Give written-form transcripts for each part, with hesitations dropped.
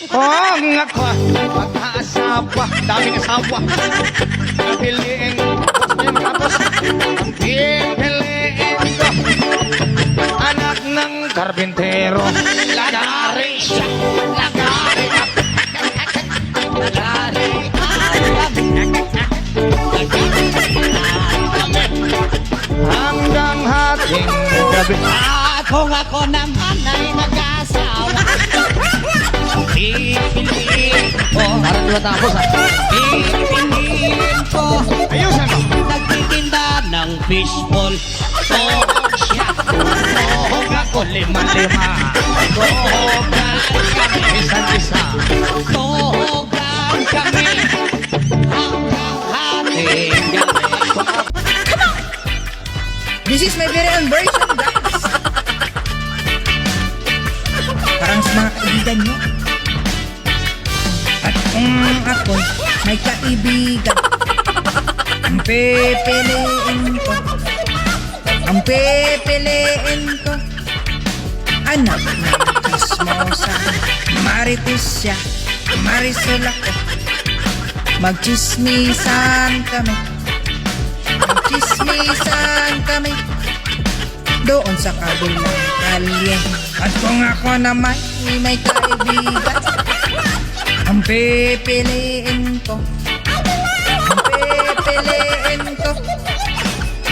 Oh, ako, pag-aasawa, daming asawa. Piliin ko, mga boss. Ang pipiliin ko, anak ng karbintero. Lagari siya, lagari ako. Lagari hanggang hating gabi. Ako naman ay nag-asawa. Pipiliin ko. Parang di matapos ha. Pipiliin ko. Ayusan mo. Nagtitinda ng fishball. Tuhog siya. Tuhog ako lima-lima. Tuhogan kami. Isa-isa. Tuhogan kami. Hanggang hating gabi. This is my very own version, guys. Parang sa mga kaibigan nyo. At kung ako may kaibigan, ang pipiliin ko, anak ng chismosa, marites siya, marisol ako. Magchismisan kami doon sa kabilang kalye. At kung ako naman may kaibigan, ang pipiliin ko,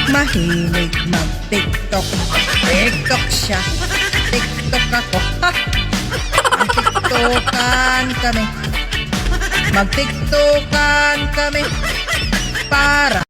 mahilig mag-tiktok. Tiktok siya, tiktok ako. Ang tiktokan kami, mag-tiktokan kami para